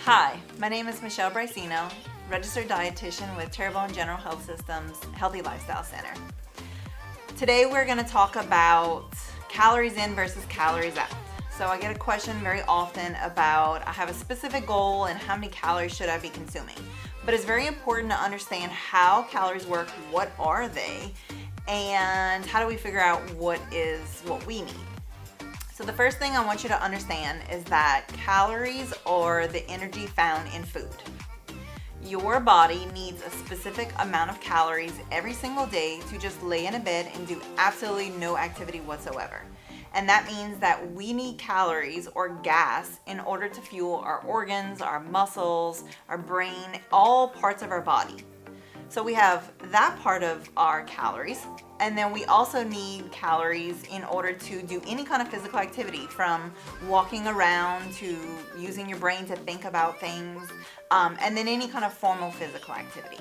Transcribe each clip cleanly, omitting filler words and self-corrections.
Hi, my name is Michelle Briceno, registered dietitian with Terrebonne General Health System's Healthy Lifestyle Center. Today we're going to talk about calories in versus calories out. So I get a question very often about I have a specific goal and how many calories should I be consuming. But it's very important to understand how calories work, what are they, and how do we figure out what we need. So the first thing I want you to understand is that calories are the energy found in food. Your body needs a specific amount of calories every single day to just lay in a bed and do absolutely no activity whatsoever. And that means that we need calories or gas in order to fuel our organs, our muscles, our brain, all parts of our body. So we have that part of our calories, and then we also need calories in order to do any kind of physical activity, from walking around to using your brain to think about things, and then any kind of formal physical activity.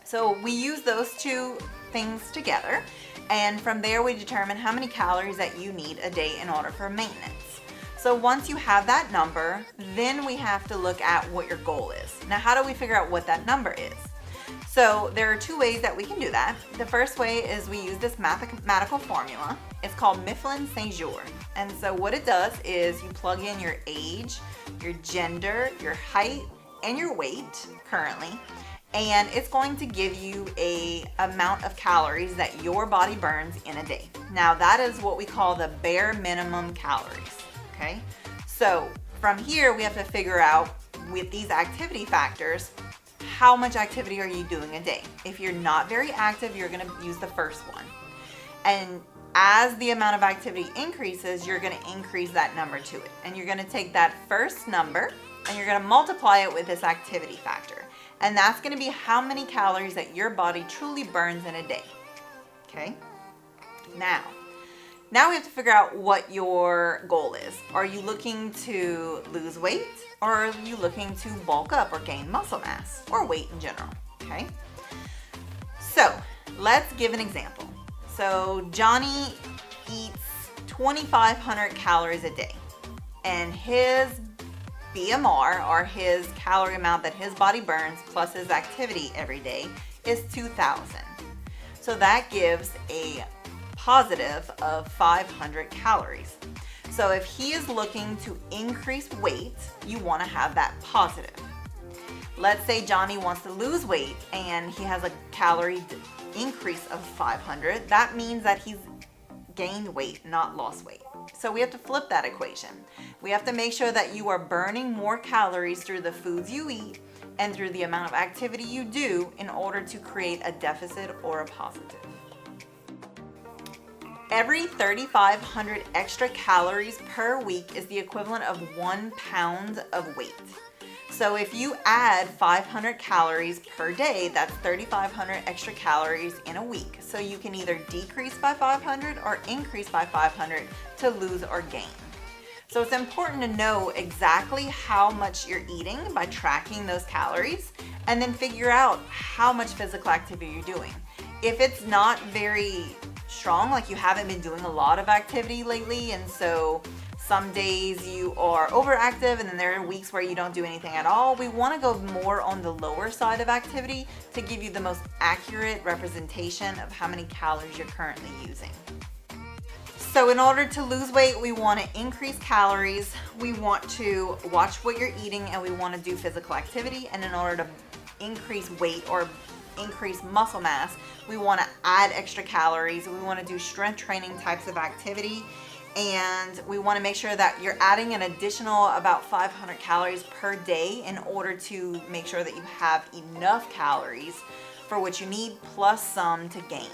So we use those two things together, and from there we determine how many calories that you need a day in order for maintenance. So once you have that number, then we have to look at what your goal is. Now, how do we figure out what that number is? So there are two ways that we can do that. The first way is we use this mathematical formula. It's called Mifflin-St. Jean. And so what it does is you plug in your age, your gender, your height, and your weight currently, and it's going to give you a amount of calories that your body burns in a day. Now that is what we call the bare minimum calories, okay? So from here we have to figure out, with these activity factors, how much activity are you doing a day? If you're not very active, you're going to use the first one. And as the amount of activity increases, you're going to increase that number to it. And you're going to take that first number and you're going to multiply it with this activity factor. And that's going to be how many calories that your body truly burns in a day. Okay? Now we have to figure out what your goal is. Are you looking to lose weight, or are you looking to bulk up or gain muscle mass, or weight in general? Okay. So let's give an example. So Johnny eats 2,500 calories a day, and his BMR, or his calorie amount that his body burns plus his activity every day, is 2,000. So that gives a positive of 500 calories. So if he is looking to increase weight, you want to have that positive. Let's say Johnny wants to lose weight and he has a calorie increase of 500. That means that he's gained weight, not lost weight. So we have to flip that equation. We have to make sure that you are burning more calories through the foods you eat and through the amount of activity you do in order to create a deficit or a positive. Every 3,500 extra calories per week is the equivalent of 1 pound of weight. So if you add 500 calories per day, that's 3,500 extra calories in a week. So you can either decrease by 500 or increase by 500 to lose or gain. So it's important to know exactly how much you're eating by tracking those calories, and then figure out how much physical activity you're doing. If it's not very strong, like you haven't been doing a lot of activity lately, and so some days you are overactive and then there are weeks where you don't do anything at all, we want to go more on the lower side of activity to give you the most accurate representation of how many calories you're currently using. So in order to lose weight, we want to increase calories, we want to watch what you're eating, and we want to do physical activity. And in order to increase weight or increase muscle mass, we want to add extra calories. We want to do strength training types of activity, and we want to make sure that you're adding an additional about 500 calories per day in order to make sure that you have enough calories for what you need plus some to gain.